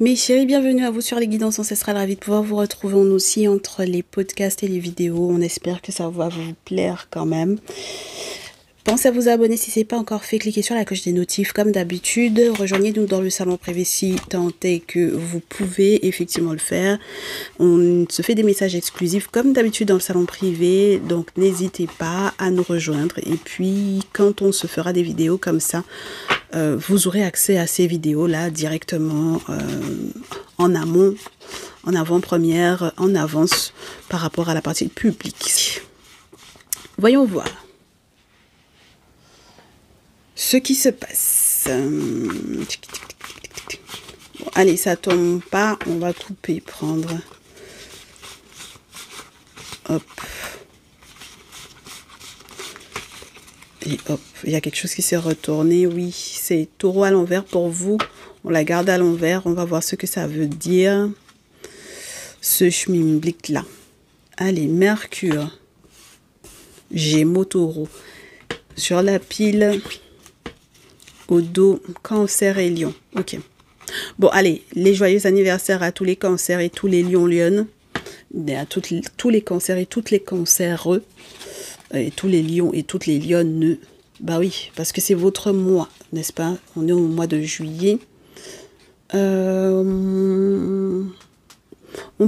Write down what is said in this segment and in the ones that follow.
Mes chéris, bienvenue à vous sur les guidances ancestrales. Ravi de pouvoir vous retrouver aussi entre les podcasts et les vidéos. On espère que ça va vous plaire quand même. Pensez à vous abonner si ce n'est pas encore fait. Cliquez sur la cloche des notifs comme d'habitude. Rejoignez-nous dans le salon privé si tant est que vous pouvez effectivement le faire. On se fait des messages exclusifs comme d'habitude dans le salon privé. Donc n'hésitez pas à nous rejoindre. Et puis quand on se fera des vidéos comme ça, vous aurez accès à ces vidéos-là directement en amont, en avant-première, en avance par rapport à la partie publique. Voyons voir ce qui se passe. Bon, allez, ça tombe pas, on va couper, prendre. Hop. Et hop, il y a quelque chose qui s'est retourné. Oui, c'est taureau à l'envers pour vous. On la garde à l'envers. On va voir ce que ça veut dire. Ce schmimblick là. Allez, Mercure. Gémeaux, taureau. Sur la pile. Au dos, Cancer et Lion. Ok. Bon, allez, les joyeux anniversaires à tous les cancers et tous les lions-lionnes. À tous les cancers et toutes les cancéreux. Et tous les lions et toutes les lionnes. Bah oui, parce que c'est votre mois, n'est-ce pas? On est au mois de juillet. On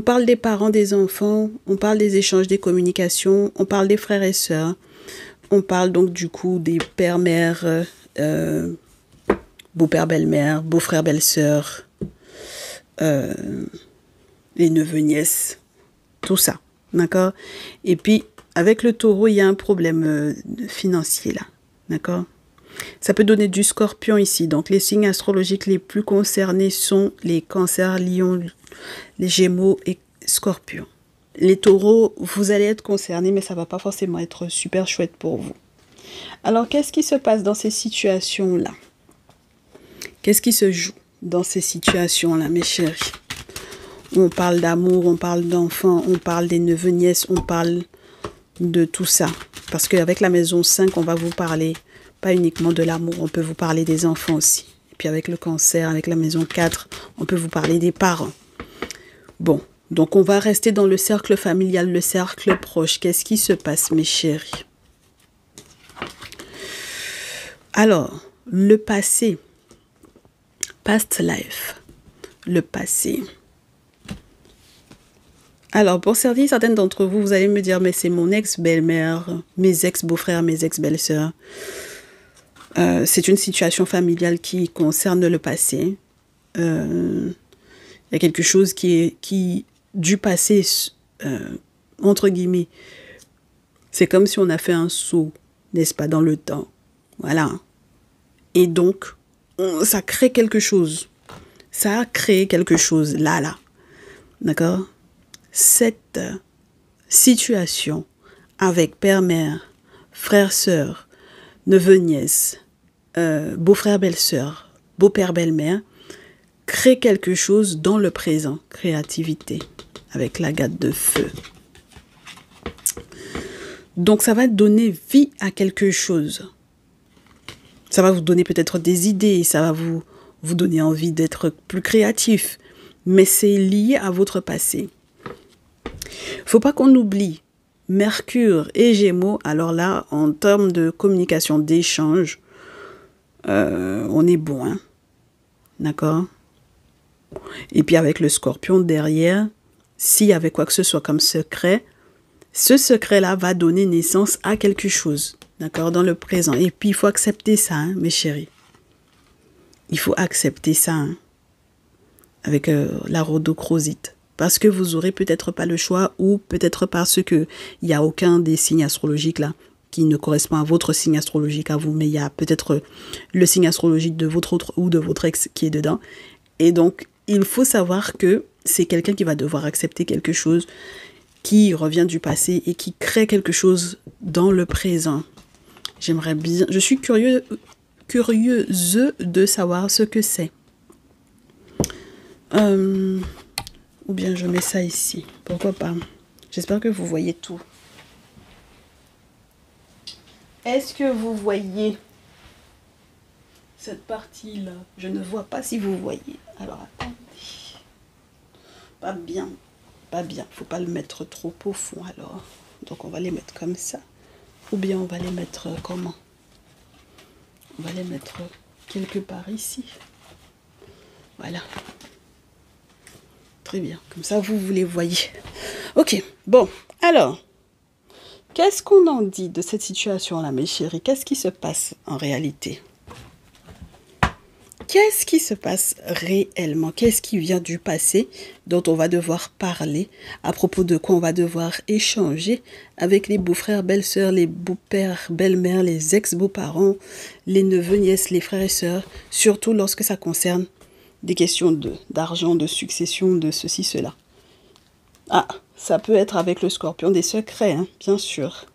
parle des parents, des enfants, on parle des échanges, des communications, on parle des frères et sœurs. On parle donc du coup des pères, mères, beaux-pères, belles-mères, beaux-frères, belles-sœurs, les neveux, nièces, tout ça, d'accord? Et puis, avec le taureau, il y a un problème financier là, d'accord? Ça peut donner du scorpion ici. Donc, les signes astrologiques les plus concernés sont les cancers, lions, les gémeaux et scorpions. Les taureaux, vous allez être concernés, mais ça ne va pas forcément être super chouette pour vous. Alors, qu'est-ce qui se passe dans ces situations-là? Qu'est-ce qui se joue dans ces situations-là, mes chéris? On parle d'amour, on parle d'enfants, on parle des neveux, nièces, on parle de tout ça. Parce qu'avec la maison 5, on va vous parler pas uniquement de l'amour, on peut vous parler des enfants aussi. Et puis avec le cancer, avec la maison 4, on peut vous parler des parents. Bon, donc on va rester dans le cercle familial, le cercle proche. Qu'est-ce qui se passe, mes chéris? Alors, le passé, past life, le passé. Alors, pour certaines d'entre vous, vous allez me dire, mais c'est mon ex-belle-mère, mes ex-beaux-frères, mes ex-belles-sœurs. C'est une situation familiale qui concerne le passé. Il y a quelque chose qui du passé, entre guillemets, c'est comme si on a fait un saut, n'est-ce pas, dans le temps. Voilà. Et donc, ça crée quelque chose. Ça a créé quelque chose, là. D'accord? Cette situation avec père, mère, frère, sœur, neveu, nièce, beau-frère, belle-sœur, beau-père, belle-mère, crée quelque chose dans le présent. Créativité, avec la gâte de feu. Donc, ça va donner vie à quelque chose. Ça va vous donner peut-être des idées, ça va vous donner envie d'être plus créatif. Mais c'est lié à votre passé. Faut pas qu'on oublie Mercure et Gémeaux. Alors là, en termes de communication, d'échange, on est bon, hein? D'accord? Et puis avec le Scorpion derrière, s'il y avait quoi que ce soit comme secret, ce secret-là va donner naissance à quelque chose, d'accord, dans le présent. Et puis il faut accepter ça, hein, mes chéris. Il faut accepter ça, hein, avec la rhodochrosite. Parce que vous n'aurez peut-être pas le choix ou peut-être parce qu'il n'y a aucun des signes astrologiques là qui ne correspond à votre signe astrologique à vous, mais il y a peut-être le signe astrologique de votre autre ou de votre ex qui est dedans. Et donc, il faut savoir que c'est quelqu'un qui va devoir accepter quelque chose qui revient du passé et qui crée quelque chose dans le présent. J'aimerais bien... Je suis curieuse de savoir ce que c'est. Ou bien je mets ça ici. Pourquoi pas? J'espère que vous voyez tout. Est-ce que vous voyez cette partie-là? Je ne vois pas si vous voyez. Alors, attendez. pas bien. Pas bien. Faut pas le mettre trop au fond alors. Donc on va les mettre comme ça. Ou bien on va les mettre comment? On va les mettre quelque part ici. Voilà. Très bien. Comme ça, vous les voyez. Ok. Bon. Alors, qu'est-ce qu'on en dit de cette situation-là, mes chéris? Qu'est-ce qui se passe en réalité? Qu'est-ce qui se passe réellement? Qu'est-ce qui vient du passé dont on va devoir parler? À propos de quoi on va devoir échanger avec les beaux-frères, belles-sœurs, les beaux-pères, belles-mères, les ex-beaux-parents, les neveux, nièces, les frères et sœurs, surtout lorsque ça concerne des questions d'argent, de succession, de ceci, cela. Ah, ça peut être avec le scorpion des secrets, hein, bien sûr.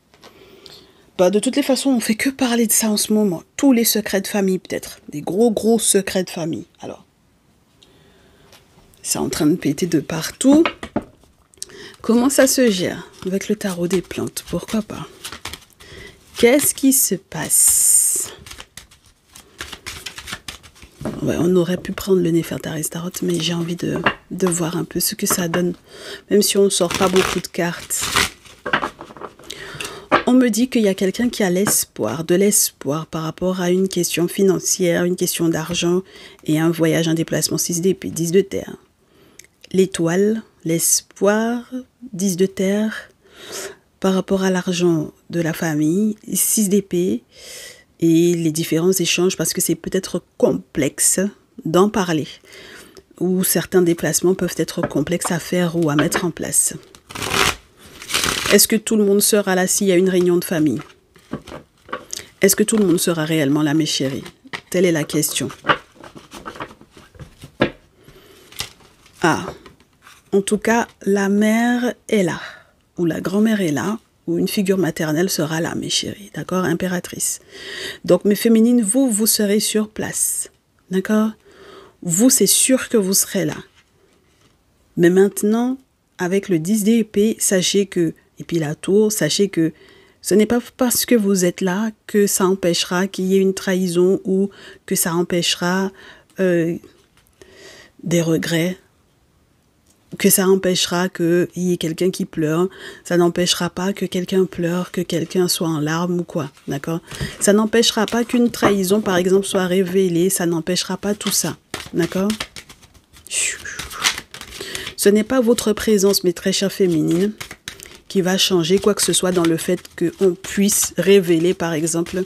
Bah, de toutes les façons, on fait que parler de ça en ce moment. Tous les secrets de famille, peut-être. Des gros secrets de famille. Alors, c'est en train de péter de partout. Comment ça se gère avec le tarot des plantes? Pourquoi pas? Qu'est-ce qui se passe? Ouais, on aurait pu prendre le Néfertari Tarot, mais j'ai envie de voir un peu ce que ça donne. Même si on ne sort pas beaucoup de cartes. On me dit qu'il y a quelqu'un qui a l'espoir, de l'espoir par rapport à une question financière, une question d'argent et un voyage, un déplacement 6 d'épée, 10 de terre. L'étoile, l'espoir, 10 de terre, par rapport à l'argent de la famille, 6 d'épée et les différents échanges parce que c'est peut-être complexe d'en parler ou certains déplacements peuvent être complexes à faire ou à mettre en place. Est-ce que tout le monde sera là s'il y a une réunion de famille? Est-ce que tout le monde sera réellement là, mes chéris? Telle est la question. Ah, en tout cas, la mère est là, ou la grand-mère est là, ou une figure maternelle sera là, mes chéris, d'accord? Impératrice. Donc, mes féminines, vous serez sur place, d'accord? Vous, c'est sûr que vous serez là. Mais maintenant, avec le 10 d'épée, sachez que, et puis la tour, sachez que ce n'est pas parce que vous êtes là que ça empêchera qu'il y ait une trahison ou que ça empêchera des regrets, que ça empêchera qu'il y ait quelqu'un qui pleure, ça n'empêchera pas que quelqu'un pleure, que quelqu'un soit en larmes ou quoi, d'accord? Ça n'empêchera pas qu'une trahison, par exemple, soit révélée, ça n'empêchera pas tout ça, d'accord? Ce n'est pas votre présence, mes très chères féminines, qui va changer quoi que ce soit dans le fait qu'on puisse révéler, par exemple,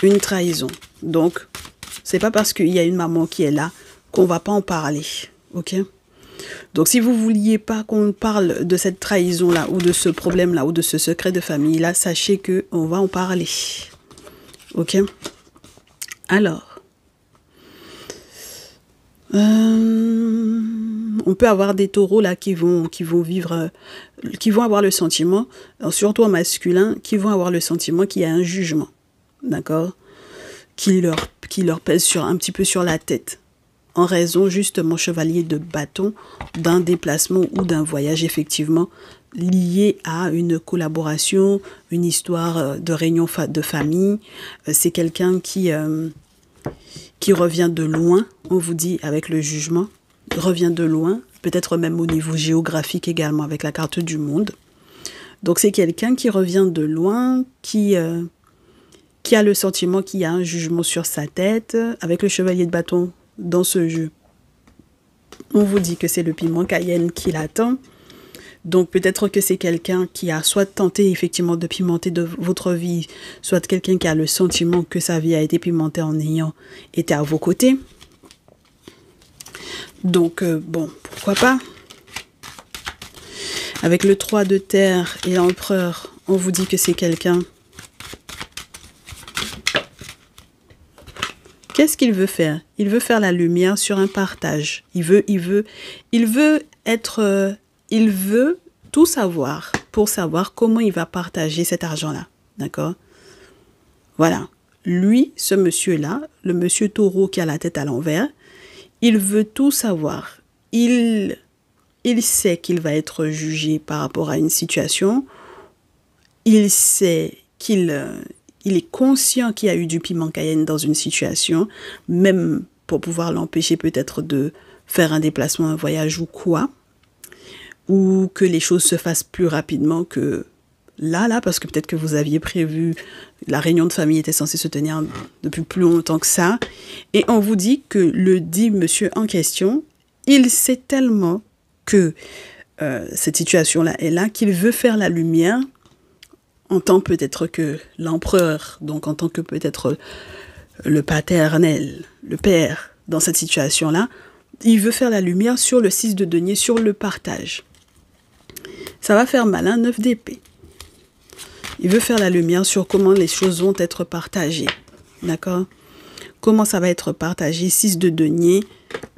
une trahison. Donc, c'est pas parce qu'il y a une maman qui est là qu'on va pas en parler, ok? Donc, si vous vouliez pas qu'on parle de cette trahison-là, ou de ce problème-là, ou de ce secret de famille-là, sachez qu'on va en parler, ok? Alors, on peut avoir des taureaux là qui vont vivre, qui vont avoir le sentiment, surtout en masculin, qui vont avoir le sentiment qu'il y a un jugement, d'accord, qui leur pèse un petit peu sur la tête, en raison justement, chevalier de bâton, d'un déplacement ou d'un voyage effectivement lié à une collaboration, une histoire de réunion de famille. C'est quelqu'un qui revient de loin, on vous dit avec le jugement, revient de loin, peut-être même au niveau géographique également avec la carte du monde. Donc c'est quelqu'un qui revient de loin, qui a le sentiment qu'il y a un jugement sur sa tête, avec le chevalier de bâton dans ce jeu. On vous dit que c'est le piment cayenne qui l'attend. Donc peut-être que c'est quelqu'un qui a soit tenté effectivement de pimenter de votre vie, soit quelqu'un qui a le sentiment que sa vie a été pimentée en ayant été à vos côtés. Donc bon, pourquoi pas. Avec le 3 de terre et l'empereur, on vous dit que c'est quelqu'un. Qu'est-ce qu'il veut faire? Il veut faire la lumière sur un partage. Il veut tout savoir pour savoir comment il va partager cet argent-là. D'accord? Voilà. Lui, ce monsieur-là, le monsieur taureau qui a la tête à l'envers, il veut tout savoir. Il sait qu'il va être jugé par rapport à une situation. Il sait qu'il est conscient qu'il y a eu du piment cayenne dans une situation, même pour pouvoir l'empêcher peut-être de faire un déplacement, un voyage ou quoi, ou que les choses se fassent plus rapidement que là, parce que peut-être que vous aviez prévu, la réunion de famille était censée se tenir depuis plus longtemps que ça, et on vous dit que le dit monsieur en question, il sait tellement que cette situation-là est là, qu'il veut faire la lumière en tant peut-être que l'empereur, donc en tant que peut-être le paternel, le père dans cette situation-là, il veut faire la lumière sur le 6 de denier, sur le partage. Ça va faire mal, 9 d'épée. Il veut faire la lumière sur comment les choses vont être partagées. D'accord? Comment ça va être partagé? 6 de denier,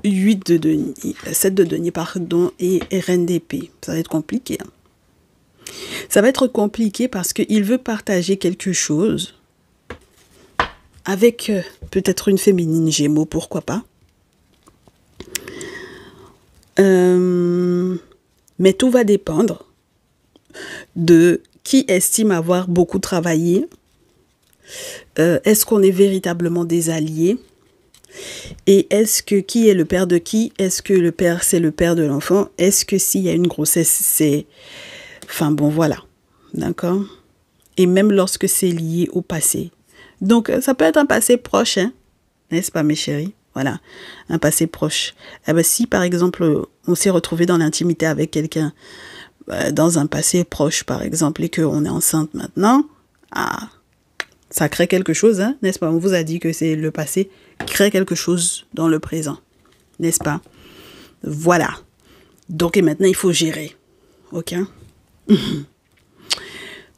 8 de denier, 7 de denier, pardon, et reine d'épée. Ça va être compliqué. Hein? Ça va être compliqué parce qu'il veut partager quelque chose avec peut-être une féminine Gémeaux, pourquoi pas. Mais tout va dépendre de qui estime avoir beaucoup travaillé. Est-ce qu'on est véritablement des alliés? Et est-ce que qui est le père de qui? Est-ce que le père, c'est le père de l'enfant? Est-ce que s'il y a une grossesse, c'est... Enfin bon, voilà. D'accord? Et même lorsque c'est lié au passé. Donc, ça peut être un passé proche, hein? N'est-ce pas, mes chéris? Voilà, un passé proche. Eh ben, si, par exemple, on s'est retrouvé dans l'intimité avec quelqu'un dans un passé proche, par exemple, et qu'on est enceinte maintenant, ça crée quelque chose, hein, n'est-ce pas? On vous a dit que c'est le passé crée quelque chose dans le présent, n'est-ce pas? Voilà. Donc, et maintenant, il faut gérer. OK?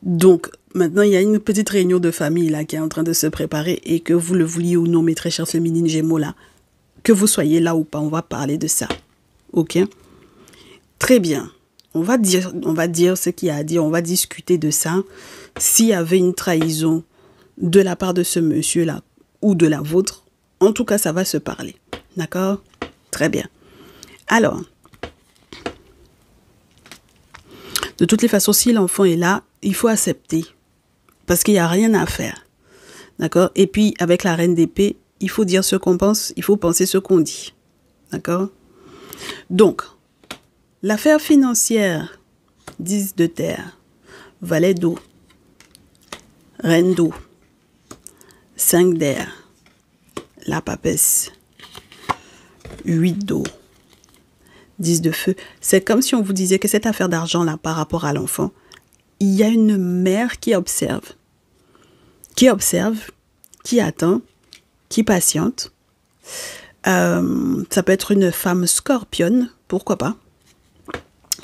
Donc, maintenant, il y a une petite réunion de famille là qui est en train de se préparer et que vous le vouliez ou non, mes très chères féminines Gémeaux là, que vous soyez là ou pas, on va parler de ça. OK? Très bien. On va dire ce qu'il y a à dire, on va discuter de ça. S'il y avait une trahison de la part de ce monsieur-là ou de la vôtre, en tout cas, ça va se parler. D'accord? Très bien. Alors, de toutes les façons, si l'enfant est là, il faut accepter. Parce qu'il n'y a rien à faire. D'accord? Et puis, avec la reine d'épée, il faut dire ce qu'on pense, il faut penser ce qu'on dit. D'accord? Donc, l'affaire financière, 10 de terre, valet d'eau, reine d'eau, 5 d'air, la papesse, 8 d'eau, 10 de feu. C'est comme si on vous disait que cette affaire d'argent-là, par rapport à l'enfant, il y a une mère qui observe, qui attend, qui patiente. Ça peut être une femme scorpionne, pourquoi pas.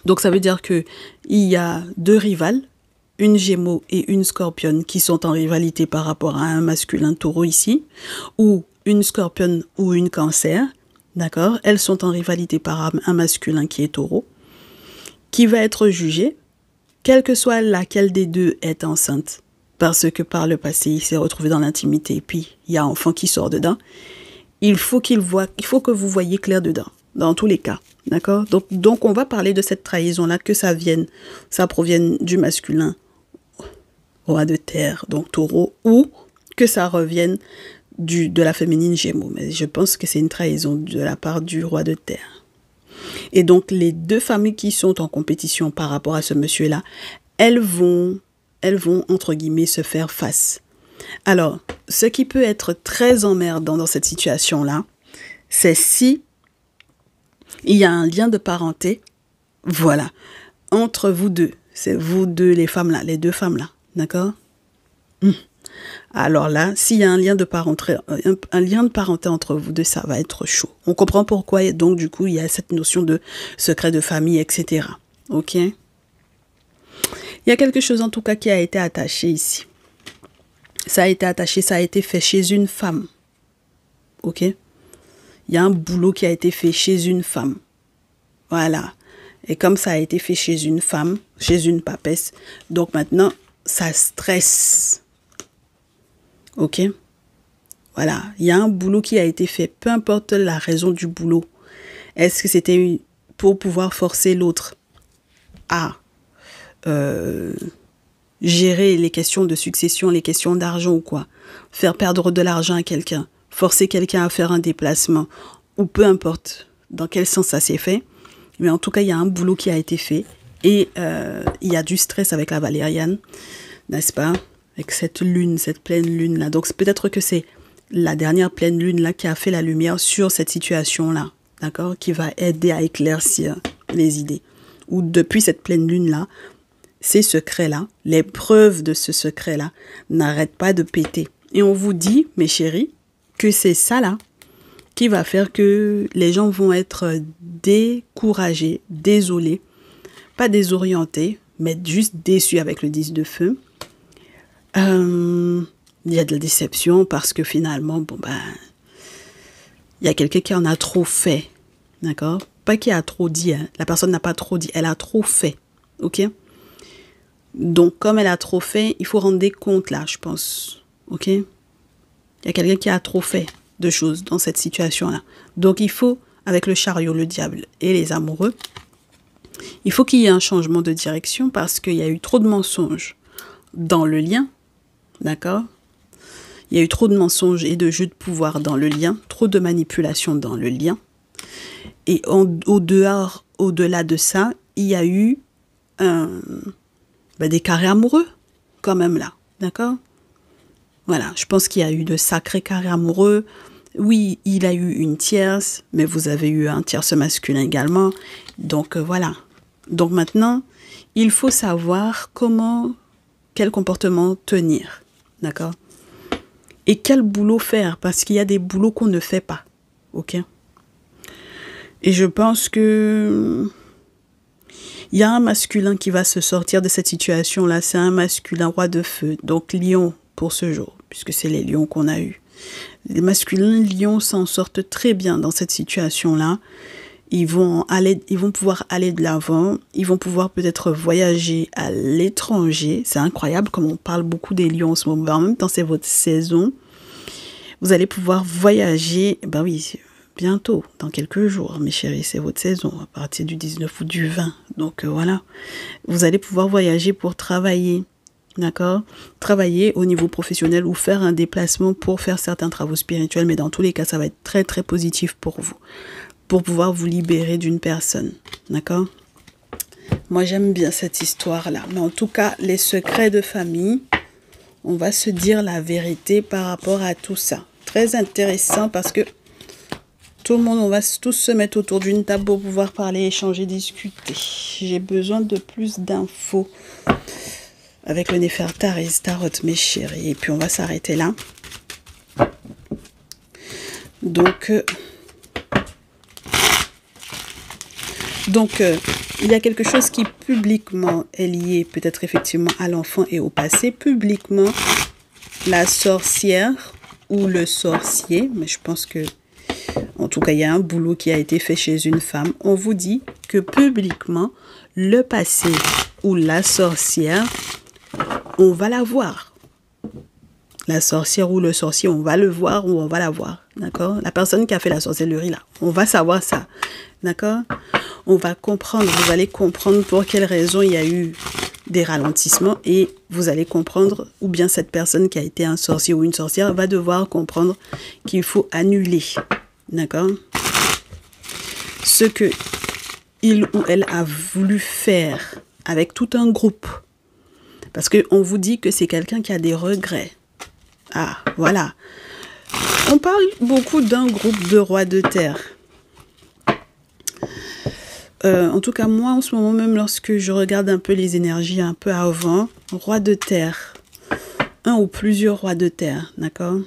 Donc ça veut dire que il y a deux rivales, une Gémeaux et une Scorpionne qui sont en rivalité par rapport à un masculin Taureau ici, ou une Scorpionne ou une Cancer, d'accord? Elles sont en rivalité par un masculin qui est Taureau, qui va être jugé, quelle que soit laquelle des deux est enceinte, parce que par le passé, il s'est retrouvé dans l'intimité et puis il y a un enfant qui sort dedans. Il faut que vous voyez clair dedans, dans tous les cas. D'accord? Donc, on va parler de cette trahison-là, que ça provienne du masculin, roi de terre, donc taureau, ou que ça revienne de la féminine Gémeaux. Mais je pense que c'est une trahison de la part du roi de terre. Et donc, les deux familles qui sont en compétition par rapport à ce monsieur-là, elles vont, entre guillemets, se faire face. Alors, ce qui peut être très emmerdant dans cette situation-là, c'est si il y a un lien de parenté, voilà, entre vous deux. C'est vous deux, les deux femmes-là, d'accord? Alors là, s'il y a un lien de parenté entre vous deux, ça va être chaud. On comprend pourquoi, et donc du coup, il y a cette notion de secret de famille, etc. Ok? Il y a quelque chose en tout cas qui a été attaché ici. Ça a été fait chez une femme. Ok? Il y a un boulot qui a été fait chez une femme. Voilà. Et comme ça a été fait chez une femme, chez une papesse, donc maintenant, ça stresse. Ok? Voilà. Il y a un boulot qui a été fait, peu importe la raison du boulot. Est-ce que c'était pour pouvoir forcer l'autre à gérer les questions de succession, les questions d'argent ou quoi? Faire perdre de l'argent à quelqu'un? Forcer quelqu'un à faire un déplacement, ou peu importe, dans quel sens ça s'est fait. Mais en tout cas, il y a un boulot qui a été fait. Et il y a du stress avec la valériane, n'est-ce pas? Avec cette lune, cette pleine lune-là. Donc peut-être que c'est la dernière pleine lune-là qui a fait la lumière sur cette situation-là. D'accord? Qui va aider à éclaircir les idées. Ou depuis cette pleine lune-là, ces secrets-là, les preuves de ce secret-là n'arrêtent pas de péter. Et on vous dit, mes chéris, que c'est ça là qui va faire que les gens vont être découragés, désolés, pas désorientés, mais juste déçus avec le 10 de feu. Il y a de la déception parce que finalement, il y a quelqu'un qui en a trop fait, d'accord? Pas qui a trop dit, hein. La personne n'a pas trop dit, elle a trop fait, ok? Donc, comme elle a trop fait, il faut rendre des comptes là, je pense, ok? Il y a quelqu'un qui a trop fait de choses dans cette situation-là. Donc, il faut, avec le chariot, le diable et les amoureux, il faut qu'il y ait un changement de direction parce qu'il y a eu trop de mensonges dans le lien, d'accord? Il y a eu trop de mensonges et de jeux de pouvoir dans le lien, trop de manipulation dans le lien. Et au-delà de ça, il y a eu des carrés amoureux, quand même là, d'accord? Voilà, je pense qu'il y a eu de sacrés carrés amoureux. Oui, il a eu une tierce, mais vous avez eu un tierce masculin également. Donc voilà. Donc maintenant, il faut savoir quel comportement tenir, d'accord? Et quel boulot faire, parce qu'il y a des boulots qu'on ne fait pas, ok? Et je pense que il y a un masculin qui va se sortir de cette situation-là. C'est un masculin roi de feu, donc lion pour ce jour, puisque c'est les lions qu'on a eus. Les masculins lions s'en sortent très bien dans cette situation-là. Ils vont pouvoir aller de l'avant. Ils vont pouvoir peut-être voyager à l'étranger. C'est incroyable comme on parle beaucoup des lions en ce moment. En même temps, c'est votre saison. Vous allez pouvoir voyager. Ben oui, bientôt, dans quelques jours, mes chéris, c'est votre saison, à partir du 19 ou du 20. Donc voilà, vous allez pouvoir voyager pour travailler, d'accord? Travailler au niveau professionnel ou faire un déplacement pour faire certains travaux spirituels, mais dans tous les cas, ça va être très très positif pour vous, pour pouvoir vous libérer d'une personne, d'accord? Moi, j'aime bien cette histoire-là, mais en tout cas, les secrets de famille, on va se dire la vérité par rapport à tout ça. Très intéressant parce que tout le monde, on va tous se mettre autour d'une table pour pouvoir parler, échanger, discuter. J'ai besoin de plus d'infos avec le Néfertari Tarot, mes chéris. Et puis, on va s'arrêter là. Donc, il y a quelque chose qui publiquement est lié peut-être effectivement à l'enfant et au passé. Publiquement, la sorcière ou le sorcier, mais je pense que en tout cas, il y a un boulot qui a été fait chez une femme. On vous dit que publiquement, le passé ou la sorcière, on va la voir. La sorcière ou le sorcier, on va le voir ou on va la voir. D'accord? La personne qui a fait la sorcellerie, là, on va savoir ça. D'accord? On va comprendre, vous allez comprendre pour quelles raisons il y a eu des ralentissements et vous allez comprendre, ou bien cette personne qui a été un sorcier ou une sorcière va devoir comprendre qu'il faut annuler. D'accord? Ce que il ou elle a voulu faire avec tout un groupe. Parce qu'on vous dit que c'est quelqu'un qui a des regrets. Ah, voilà. On parle beaucoup d'un groupe de rois de terre. En tout cas, moi, en ce moment, même lorsque je regarde un peu les énergies un peu avant, roi de terre. Un ou plusieurs rois de terre, d'accord?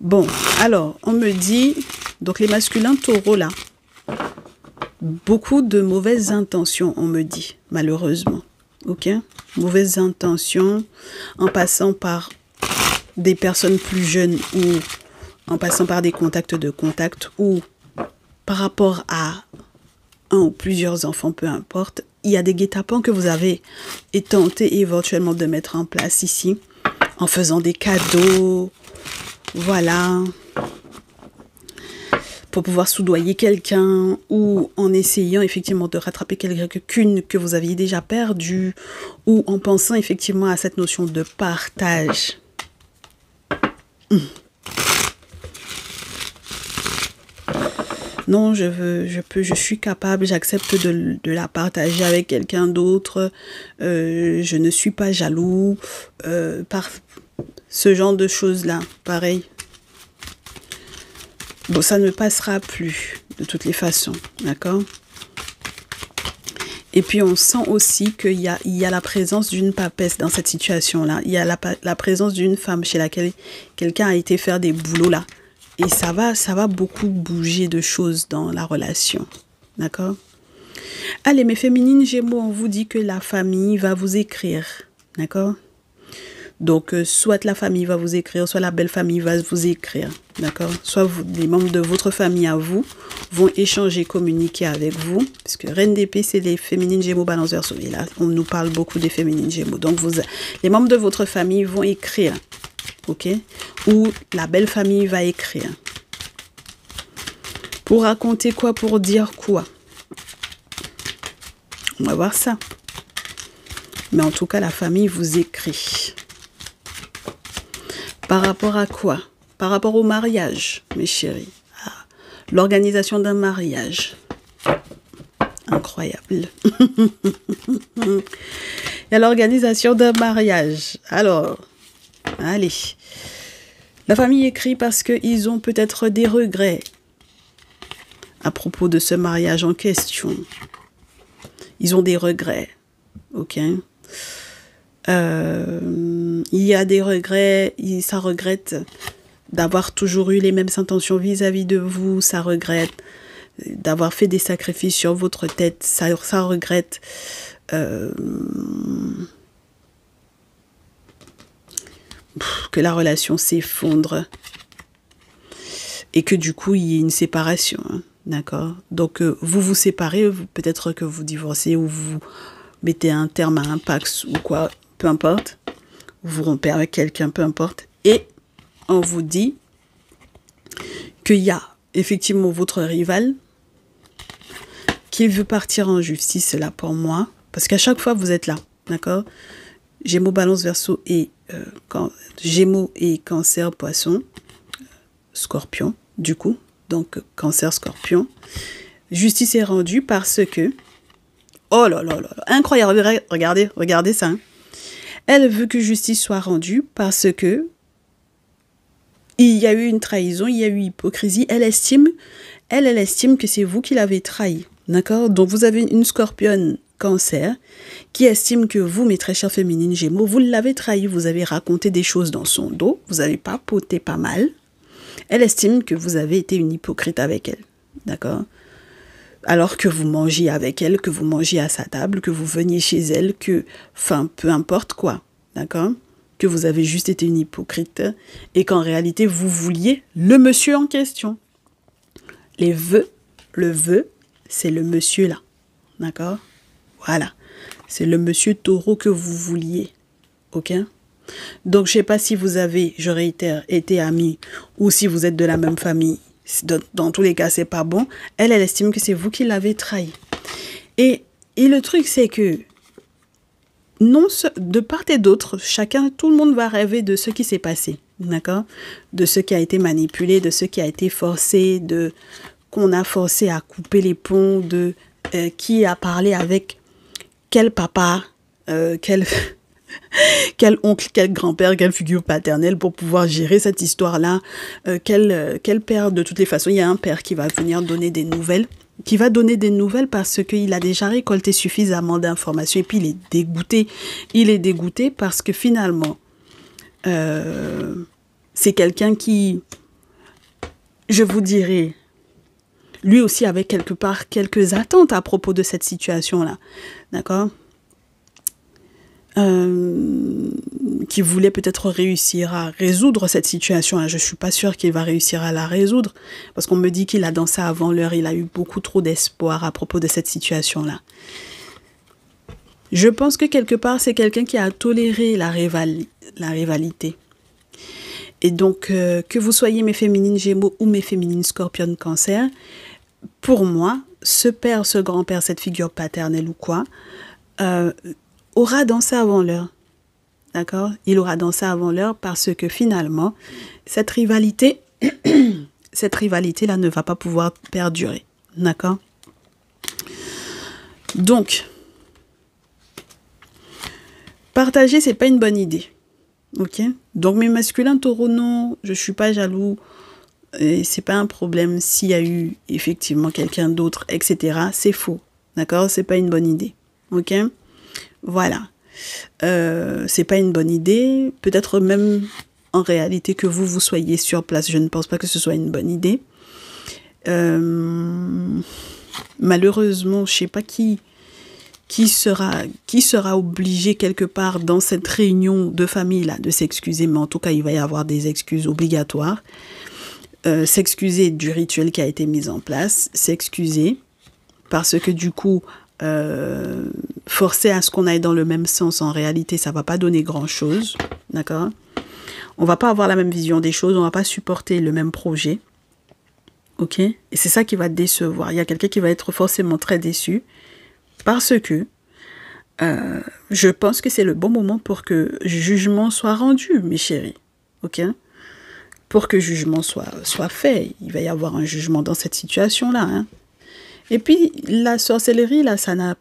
Bon, alors, on me dit, donc les masculins taureaux là, beaucoup de mauvaises intentions, on me dit, malheureusement, ok? Mauvaises intentions, en passant par des personnes plus jeunes ou en passant par des contacts de contact ou par rapport à un ou plusieurs enfants, peu importe. Il y a des guet-apens que vous avez tenté éventuellement de mettre en place ici, en faisant des cadeaux, voilà, pour pouvoir soudoyer quelqu'un ou en essayant effectivement de rattraper quelqu'un que vous aviez déjà perdu ou en pensant effectivement à cette notion de partage. Non, je suis capable, j'accepte de la partager avec quelqu'un d'autre. Je ne suis pas jaloux. Par ce genre de choses-là, pareil. Bon, ça ne passera plus, de toutes les façons, d'accord? Et puis, on sent aussi qu'il y a la présence d'une papesse dans cette situation-là. Il y a la présence d'une femme chez laquelle quelqu'un a été faire des boulots là. Et ça va beaucoup bouger de choses dans la relation, d'accord? Allez, mes féminines Gémeaux, on vous dit que la famille va vous écrire, d'accord? Donc, soit la famille va vous écrire, soit la belle famille va vous écrire, d'accord? Soit les membres de votre famille à vous vont échanger, communiquer avec vous, puisque Reine d'épée, c'est les féminines Gémeaux, Balance, Verseau. Et là, on nous parle beaucoup des féminines Gémeaux. Donc, les membres de votre famille vont écrire, ok? Ou la belle famille va écrire. Pour raconter quoi? Pour dire quoi? On va voir ça. Mais en tout cas, la famille vous écrit. Par rapport à quoi? Par rapport au mariage, mes chéris. Ah, l'organisation d'un mariage. Incroyable. Il y a l'organisation d'un mariage. Alors, allez. La famille écrit parce qu'ils ont peut-être des regrets à propos de ce mariage en question. Ils ont des regrets. Ok? Il y a des regrets, ça regrette d'avoir toujours eu les mêmes intentions vis-à-vis de vous, ça regrette d'avoir fait des sacrifices sur votre tête, ça regrette que la relation s'effondre et que du coup il y ait une séparation, hein, d'accord? Donc vous vous séparez, peut-être que vous divorcez ou vous mettez un terme à un pax ou quoi, peu importe, vous rompez avec quelqu'un, peu importe, et on vous dit qu'il y a effectivement votre rival qui veut partir en justice là pour moi, parce qu'à chaque fois vous êtes là, d'accord? Gémeaux, Balance, Verseau et Gémeaux et Cancer, Poisson, Scorpion, du coup, donc Cancer, Scorpion. Justice est rendue parce que, oh là là là, incroyable, regardez ça, hein. Elle veut que justice soit rendue parce que il y a eu une trahison, il y a eu hypocrisie. Elle estime que c'est vous qui l'avez trahi. D'accord? Donc, vous avez une scorpionne Cancer qui estime que vous, mes très chères féminines Gémeaux, vous l'avez trahi. Vous avez raconté des choses dans son dos. Vous avez papoté pas mal. Elle estime que vous avez été une hypocrite avec elle. D'accord? Alors que vous mangiez avec elle, que vous mangiez à sa table, que vous veniez chez elle, enfin, peu importe quoi, d'accord? Que vous avez juste été une hypocrite et qu'en réalité, vous vouliez le monsieur en question. Le vœu, c'est le monsieur là, d'accord? Voilà, c'est le monsieur taureau que vous vouliez, ok? Donc, je ne sais pas si vous avez, je réitère, été amis ou si vous êtes de la même famille. Dans tous les cas, c'est pas bon. Elle estime que c'est vous qui l'avez trahi. Et le truc, c'est que non, de part et d'autre, tout le monde va rêver de ce qui s'est passé, d'accord? De ce qui a été manipulé, de ce qui a été forcé, qu'on a forcé à couper les ponts, qui a parlé avec quel papa, quel oncle, quel grand-père, quelle figure paternelle pour pouvoir gérer cette histoire-là. Quel père, de toutes les façons, il y a un père qui va venir donner des nouvelles, parce qu'il a déjà récolté suffisamment d'informations et puis il est dégoûté. Il est dégoûté parce que finalement, c'est quelqu'un qui, je vous dirais, lui aussi avait quelque part quelques attentes à propos de cette situation-là. D'accord ? Qui voulait peut-être réussir à résoudre cette situation-là. Je ne suis pas sûre qu'il va réussir à la résoudre parce qu'on me dit qu'il a dansé avant l'heure. Il a eu beaucoup trop d'espoir à propos de cette situation-là. Je pense que quelque part, c'est quelqu'un qui a toléré la rivalité. Et donc, que vous soyez mes féminines Gémeaux ou mes féminines Scorpion Cancer, pour moi, ce père, ce grand-père, cette figure paternelle ou quoi, aura dansé avant l'heure. D'accord? Il aura dansé avant l'heure parce que finalement, cette rivalité, cette rivalité-là ne va pas pouvoir perdurer. D'accord? Donc, partager, c'est pas une bonne idée. Ok? Donc, mes masculins taureaux, non, je suis pas jaloux. Et c'est pas un problème s'il y a eu effectivement quelqu'un d'autre, etc. C'est faux. D'accord? C'est pas une bonne idée. Ok? Voilà. C'est pas une bonne idée. Peut-être même en réalité que vous soyez sur place. Je ne pense pas que ce soit une bonne idée. Malheureusement, je sais pas qui sera obligé quelque part dans cette réunion de famille là de s'excuser, mais en tout cas il va y avoir des excuses obligatoires. S'excuser du rituel qui a été mis en place, s'excuser parce que du coup forcer à ce qu'on aille dans le même sens, en réalité ça va pas donner grand chose, d'accord? On va pas avoir la même vision des choses, on va pas supporter le même projet, ok? Et c'est ça qui va décevoir. Il y a quelqu'un qui va être forcément très déçu parce que je pense que c'est le bon moment pour que jugement soit rendu, mes chéris, ok? Pour que jugement soit fait. Il va y avoir un jugement dans cette situation-là. Hein. Et puis, la sorcellerie, là, ça n'a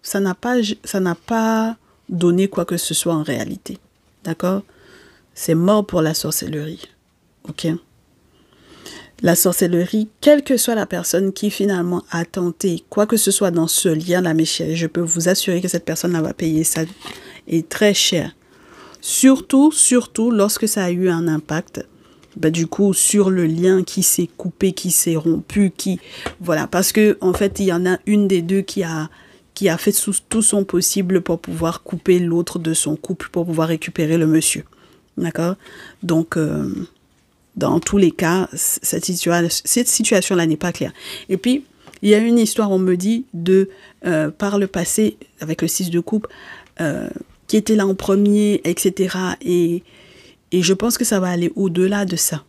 pas donné quoi que ce soit en réalité. D'accord? C'est mort pour la sorcellerie. Ok? La sorcellerie, quelle que soit la personne qui finalement a tenté quoi que ce soit dans ce lien-là, mes chéris, je peux vous assurer que cette personne-là va payer ça et très cher. Surtout lorsque ça a eu un impact du coup sur le lien qui s'est coupé, qui s'est rompu, voilà, parce que en fait il y en a une des deux qui a fait tout son possible pour pouvoir couper l'autre de son couple, pour pouvoir récupérer le monsieur, d'accord? Donc dans tous les cas cette situation là n'est pas claire. Et puis il y a une histoire, on me dit, de par le passé avec le 6 de coupe qui était là en premier, etc. Et je pense que ça va aller au-delà de ça.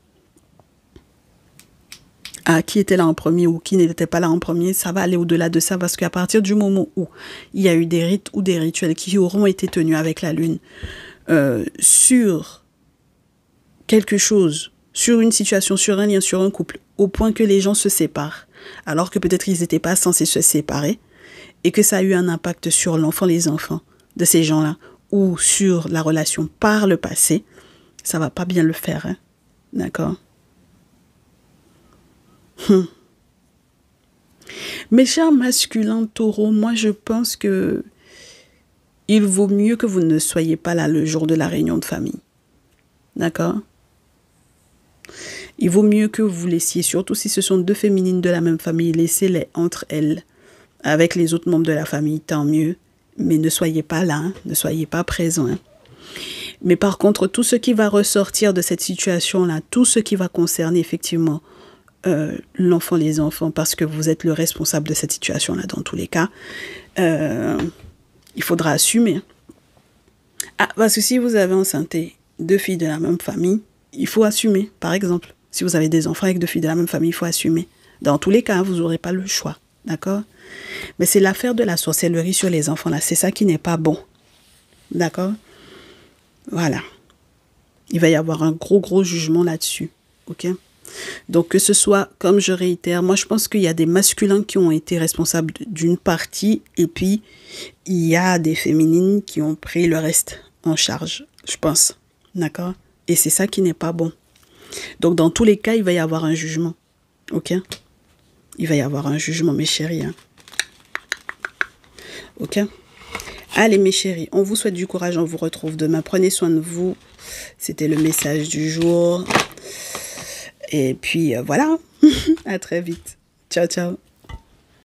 Qui était là en premier ou qui n'était pas là en premier, ça va aller au-delà de ça parce qu'à partir du moment où il y a eu des rites ou des rituels qui auront été tenus avec la lune sur quelque chose, sur une situation, sur un lien, sur un couple, au point que les gens se séparent, alors que peut-être ils n'étaient pas censés se séparer, et que ça a eu un impact sur l'enfant, les enfants de ces gens-là, ou sur la relation par le passé, ça va pas bien le faire, hein? D'accord? Mes chers masculins taureaux, moi je pense que il vaut mieux que vous ne soyez pas là le jour de la réunion de famille. D'accord? Il vaut mieux que vous laissiez, surtout si ce sont deux féminines de la même famille, laissez-les entre elles. Avec les autres membres de la famille, tant mieux. Mais ne soyez pas là, hein? Ne soyez pas présents. Hein? Mais par contre, tout ce qui va ressortir de cette situation-là, tout ce qui va concerner effectivement l'enfant, les enfants, parce que vous êtes le responsable de cette situation-là dans tous les cas, il faudra assumer. Ah, parce que si vous avez enceinté deux filles de la même famille, il faut assumer, par exemple. Si vous avez des enfants avec deux filles de la même famille, il faut assumer. Dans tous les cas, vous n'aurez pas le choix, d'accord? Mais c'est l'affaire de la sorcellerie sur les enfants, là. C'est ça qui n'est pas bon, d'accord? Voilà. Il va y avoir un gros jugement là-dessus. Ok? Donc, que ce soit, comme je réitère, moi, je pense qu'il y a des masculins qui ont été responsables d'une partie et puis il y a des féminines qui ont pris le reste en charge, je pense. D'accord? Et c'est ça qui n'est pas bon. Donc, dans tous les cas, il va y avoir un jugement. Ok? Il va y avoir un jugement, mes chéris. Hein? Ok? Allez mes chéris, on vous souhaite du courage, on vous retrouve demain. Prenez soin de vous. C'était le message du jour. Et puis voilà, à très vite. Ciao, ciao.